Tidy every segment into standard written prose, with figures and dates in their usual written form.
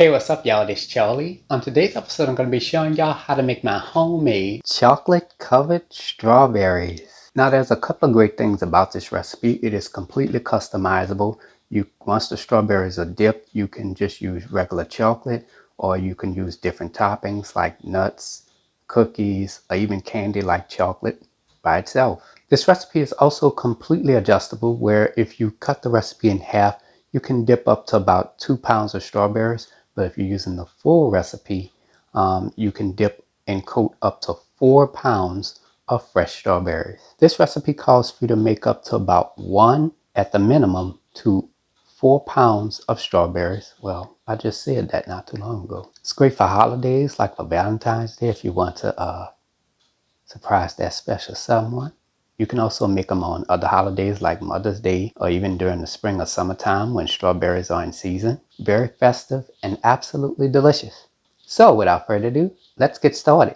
Hey, what's up y'all, this is Charlie. On today's episode I'm going to be showing y'all how to make my homemade chocolate covered strawberries. Now there's a couple of great things about this recipe. It is completely customizable. Once the strawberries are dipped, you can just use regular chocolate, or you can use different toppings like nuts, cookies, or even candy like chocolate by itself. This recipe is also completely adjustable, where if you cut the recipe in half, you can dip up to about 2 pounds of strawberries. But if you're using the full recipe, you can dip and coat up to 4 pounds of fresh strawberries. This recipe calls for you to make up to about 1 at the minimum to 4 pounds of strawberries. Well, I just said that not too long ago. It's great for holidays like for Valentine's Day if you want to surprise that special someone. You can also make them on other holidays like Mother's Day, or even during the spring or summertime when strawberries are in season. Very festive and absolutely delicious. So without further ado, let's get started.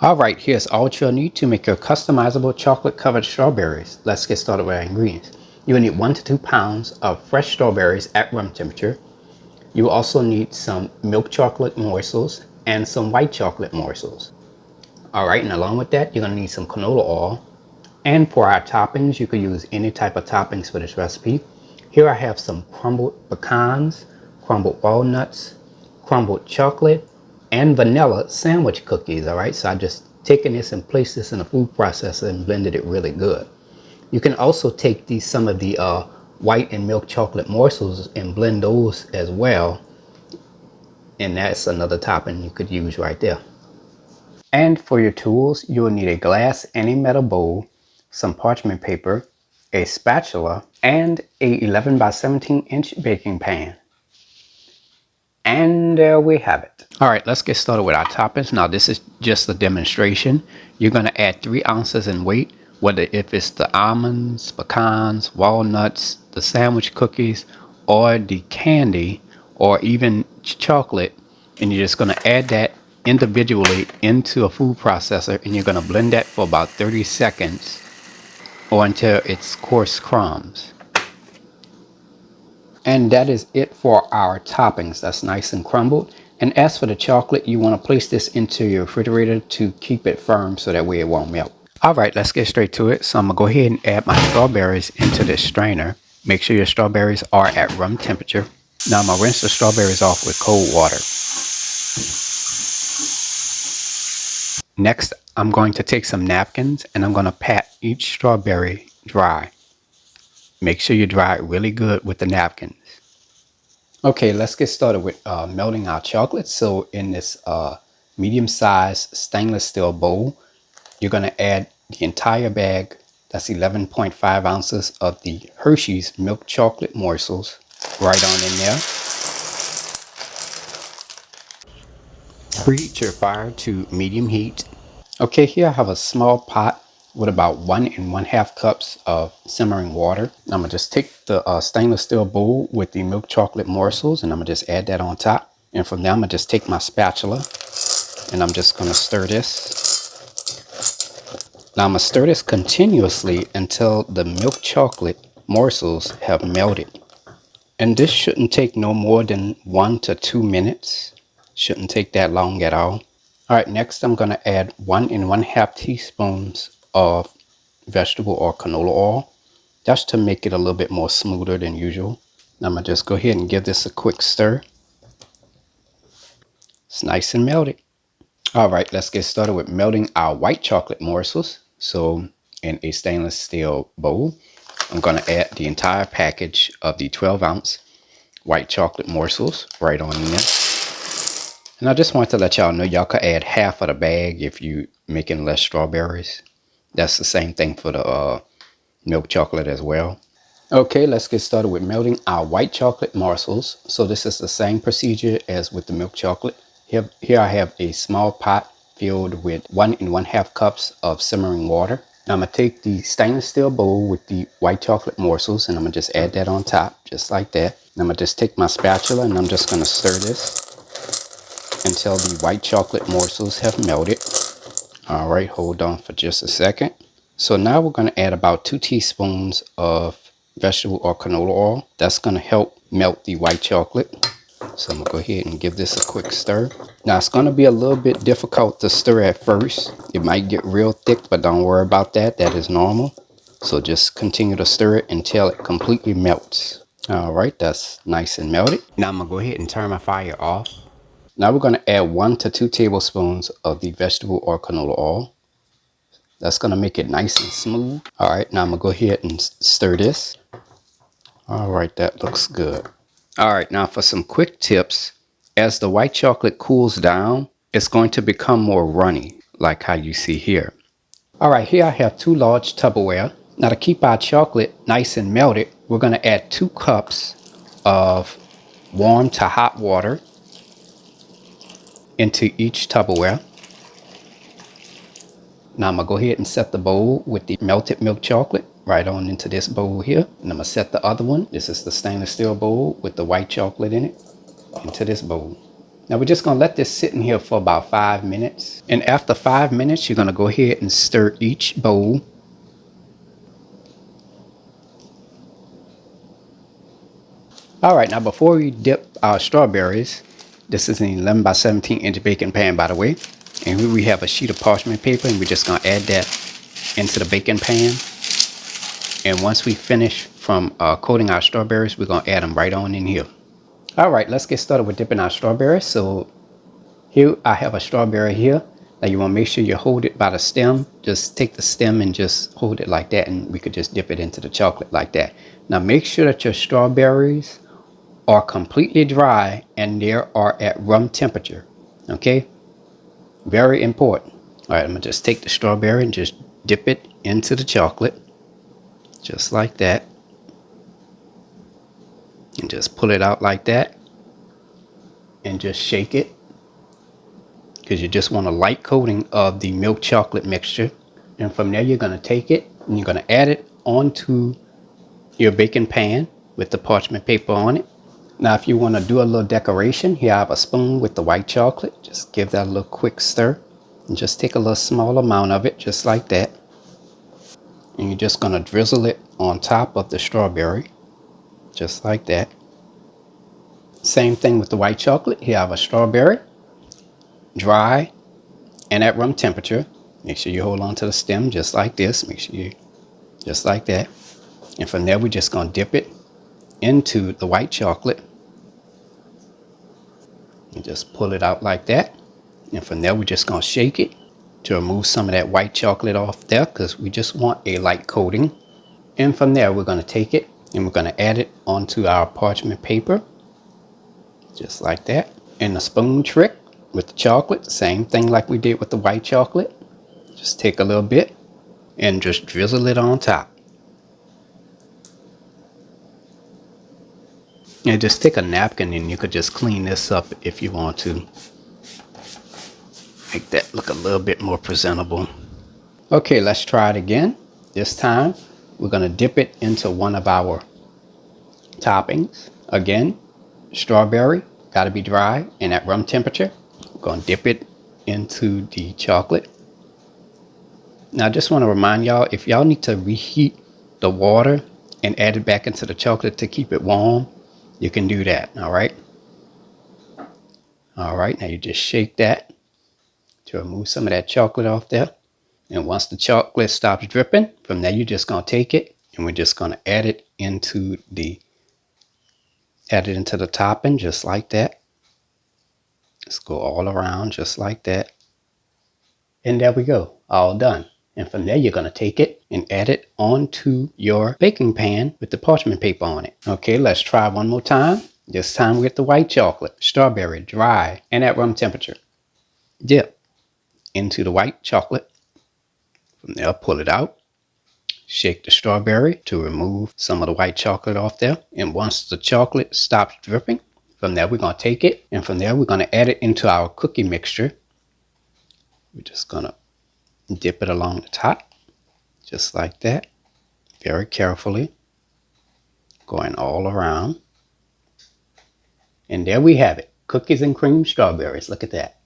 Alright, here's all you'll need to make your customizable chocolate covered strawberries. Let's get started with our ingredients. You will need 1 to 2 pounds of fresh strawberries at room temperature. You will also need some milk chocolate morsels and some white chocolate morsels. Alright, and along with that, you're going to need some canola oil. And for our toppings, you could use any type of toppings for this recipe. Here I have some crumbled pecans, crumbled walnuts, crumbled chocolate, and vanilla sandwich cookies. Alright, so I just taken this and placed this in a food processor and blended it really good. You can also take some of the white and milk chocolate morsels and blend those as well. And that's another topping you could use right there. And for your tools, you will need a glass and a metal bowl, some parchment paper, a spatula, and a 11 by 17 inch baking pan. And there we have it. All right, let's get started with our toppings. Now this is just a demonstration. You're going to add 3 ounces in weight, whether if it's the almonds, pecans, walnuts, the sandwich cookies, or the candy, or even chocolate. And you're just going to add that individually into a food processor, and you're going to blend that for about 30 seconds or until it's coarse crumbs. And that is it for our toppings. That's nice and crumbled. And as for the chocolate, you want to place this into your refrigerator to keep it firm so that way it won't melt. Alright, let's get straight to it. So I'm going to go ahead and add my strawberries into this strainer. Make sure your strawberries are at room temperature. Now I'm going to rinse the strawberries off with cold water. Next, I'm going to take some napkins and I'm going to pat each strawberry dry. Make sure you dry it really good with the napkins. Okay, let's get started with melting our chocolate. So in this medium-sized stainless steel bowl, you're going to add the entire bag. That's 11.5 ounces of the Hershey's milk chocolate morsels right on in there. Preheat your fire to medium heat. Okay, here I have a small pot with about 1 1/2 cups of simmering water. I'm gonna just take the stainless steel bowl with the milk chocolate morsels, and I'm gonna just add that on top. And from there, I'm gonna just take my spatula and I'm just gonna stir this. Now I'm gonna stir this continuously until the milk chocolate morsels have melted. And this shouldn't take no more than 1 to 2 minutes. Shouldn't take that long at all. Alright, next I'm going to add 1 1/2 teaspoons of vegetable or canola oil. That's to make it a little bit more smoother than usual. Now I'm going to just go ahead and give this a quick stir. It's nice and melted. Alright, let's get started with melting our white chocolate morsels. So in a stainless steel bowl, I'm going to add the entire package of the 12-ounce white chocolate morsels right on in there. And I just want to let y'all know y'all could add half of the bag if you making less strawberries. That's the same thing for the milk chocolate as well. Okay, let's get started with melting our white chocolate morsels. So this is the same procedure as with the milk chocolate. Here I have a small pot filled with 1 1/2 cups of simmering water. Now I'm going to take the stainless steel bowl with the white chocolate morsels, and I'm going to just add that on top, just like that. And I'm going to just take my spatula and I'm just going to stir this until the white chocolate morsels have melted. All right, hold on for just a second. So now we're going to add about 2 teaspoons of vegetable or canola oil. That's going to help melt the white chocolate. So I'm gonna go ahead and give this a quick stir. Now it's gonna be a little bit difficult to stir at first. It might get real thick, but don't worry about that. That is normal. So just continue to stir it until it completely melts. All right, that's nice and melted. Now I'm gonna go ahead and turn my fire off. Now we're gonna add 1 to 2 tablespoons of the vegetable or canola oil. That's gonna make it nice and smooth. All right, now I'm gonna go ahead and stir this. All right, that looks good. All right, now for some quick tips. As the white chocolate cools down, it's going to become more runny, like how you see here. All right, here I have 2 large Tupperware. Now to keep our chocolate nice and melted, we're gonna add 2 cups of warm to hot water into each Tupperware. Now I'm gonna go ahead and set the bowl with the melted milk chocolate right on into this bowl here. And I'm gonna set the other one, this is the stainless steel bowl with the white chocolate in it, into this bowl. Now we're just gonna let this sit in here for about 5 minutes. And after 5 minutes, you're gonna go ahead and stir each bowl. All right, now before we dip our strawberries, this is an 11 by 17 inch baking pan, by the way. And here we have a sheet of parchment paper, and we're just gonna add that into the baking pan. And once we finish from coating our strawberries, we're gonna add them right on in here. All right, let's get started with dipping our strawberries. So here I have a strawberry here. Now you wanna make sure you hold it by the stem. Just take the stem and just hold it like that, and we could just dip it into the chocolate like that. Now make sure that your strawberries are completely dry and they are at room temperature, okay? Very important. All right, I'm gonna just take the strawberry and just dip it into the chocolate, just like that. And just pull it out like that and just shake it, because you just want a light coating of the milk chocolate mixture. And from there, you're gonna take it and you're gonna add it onto your baking pan with the parchment paper on it. Now, if you want to do a little decoration, here I have a spoon with the white chocolate. Just give that a little quick stir and just take a little small amount of it, just like that. And you're just going to drizzle it on top of the strawberry, just like that. Same thing with the white chocolate. Here I have a strawberry, dry and at room temperature. Make sure you hold on to the stem just like this. Make sure you, just like that. And from there, we're just going to dip it into the white chocolate and just pull it out like that. And from there, we're just going to shake it to remove some of that white chocolate off there, because we just want a light coating. And from there, we're going to take it and we're going to add it onto our parchment paper, just like that. And the spoon trick with the chocolate, same thing like we did with the white chocolate. Just take a little bit and just drizzle it on top. And just take a napkin and you could just clean this up if you want to. Make that look a little bit more presentable. Okay, let's try it again. This time, we're gonna dip it into one of our toppings. Again, strawberry, gotta be dry and at room temperature. We're gonna dip it into the chocolate. Now I just wanna remind y'all, if y'all need to reheat the water and add it back into the chocolate to keep it warm, you can do that, all right? All right, now you just shake that to remove some of that chocolate off there. And once the chocolate stops dripping, from there you're just gonna take it and we're just gonna add it into the topping, just like that. Just go all around, just like that. And there we go, all done. And from there, you're gonna take it and add it onto your baking pan with the parchment paper on it. Okay, let's try one more time. This time with the white chocolate, strawberry, dry, and at room temperature. Dip into the white chocolate. From there, pull it out. Shake the strawberry to remove some of the white chocolate off there. And once the chocolate stops dripping, from there, we're gonna take it. And from there, we're gonna add it into our cookie mixture. We're just gonna dip it along the top, just like that, very carefully, going all around. And there we have it, cookies and cream strawberries. Look at that.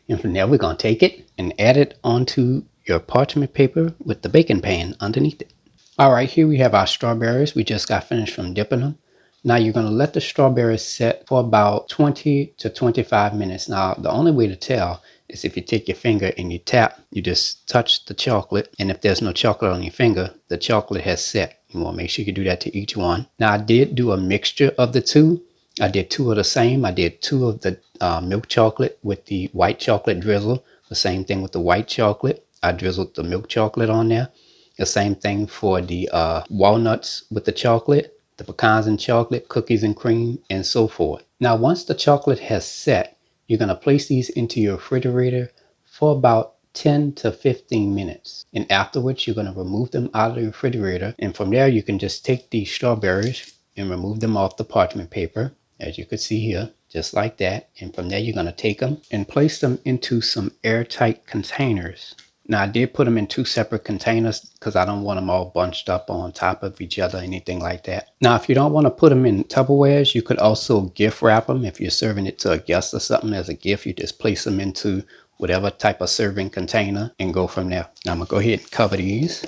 And from there, we're going to take it and add it onto your parchment paper with the baking pan underneath it. All right, here we have our strawberries. We just got finished from dipping them. Now you're going to let the strawberries set for about 20 to 25 minutes. Now the only way to tell is if you take your finger and you tap, you just touch the chocolate, and if there's no chocolate on your finger, the chocolate has set. You want to make sure you do that to each one. Now I did do a mixture of the two. I did two of the same. I did two of the milk chocolate with the white chocolate drizzle. The same thing with the white chocolate. I drizzled the milk chocolate on there. The same thing for the walnuts with the chocolate, the pecans and chocolate, cookies and cream, and so forth. Now, once the chocolate has set, you're going to place these into your refrigerator for about 10 to 15 minutes. And afterwards, you're going to remove them out of the refrigerator. And from there, you can just take these strawberries and remove them off the parchment paper, as you can see here, just like that. And from there, you're going to take them and place them into some airtight containers. Now I did put them in two separate containers because I don't want them all bunched up on top of each other, anything like that. Now if you don't want to put them in Tupperwares, you could also gift wrap them. If you're serving it to a guest or something as a gift, you just place them into whatever type of serving container and go from there. Now I'm going to go ahead and cover these.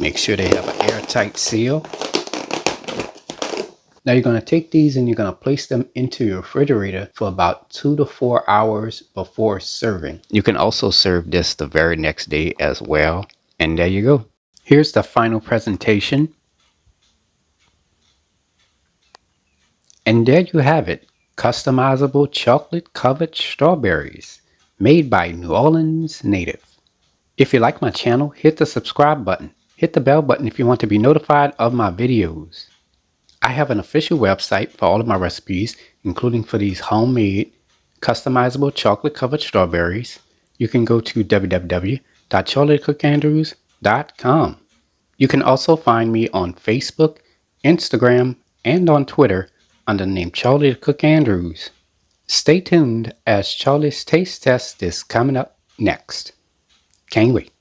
Make sure they have an airtight seal. Now you're going to take these and you're going to place them into your refrigerator for about 2 to 4 hours before serving. You can also serve this the very next day as well. And there you go. Here's the final presentation. And there you have it. Customizable chocolate covered strawberries made by New Orleans native. If you like my channel, hit the subscribe button. Hit the bell button if you want to be notified of my videos. I have an official website for all of my recipes, including for these homemade, customizable chocolate-covered strawberries. You can go to www.charliethecookandrews.com. You can also find me on Facebook, Instagram, and on Twitter under the name Charlie the Cook Andrews. Stay tuned as Charlie's Taste Test is coming up next. Can't wait.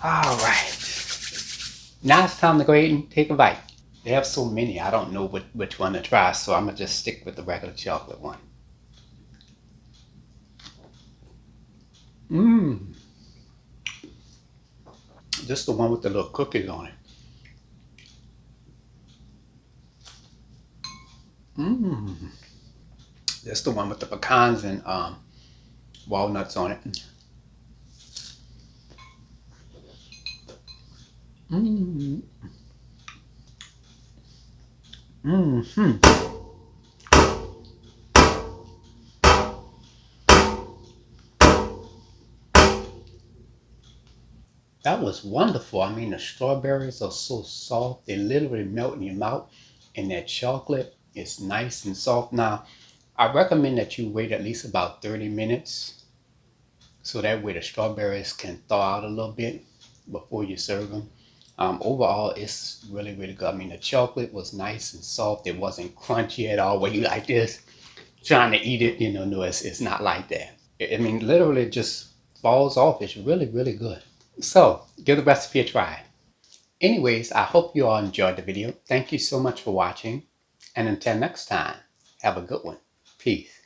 All right. Now it's time to go ahead and take a bite. They have so many, I don't know which one to try, so I'm going to just stick with the regular chocolate one. Just the one with the little cookies on it. That's the one with the pecans and walnuts on it. That was wonderful. I mean, the strawberries are so soft. They literally melt in your mouth. And that chocolate is nice and soft. Now, I recommend that you wait at least about 30 minutes. So that way the strawberries can thaw out a little bit before you serve them. Overall, it's really, really good. I mean, the chocolate was nice and soft. It wasn't crunchy at all where you like this. Trying to eat it, no, it's not like that. I mean, literally it just falls off. It's really, really good. So, give the recipe a try. Anyways, I hope you all enjoyed the video. Thank you so much for watching. And until next time, have a good one. Peace.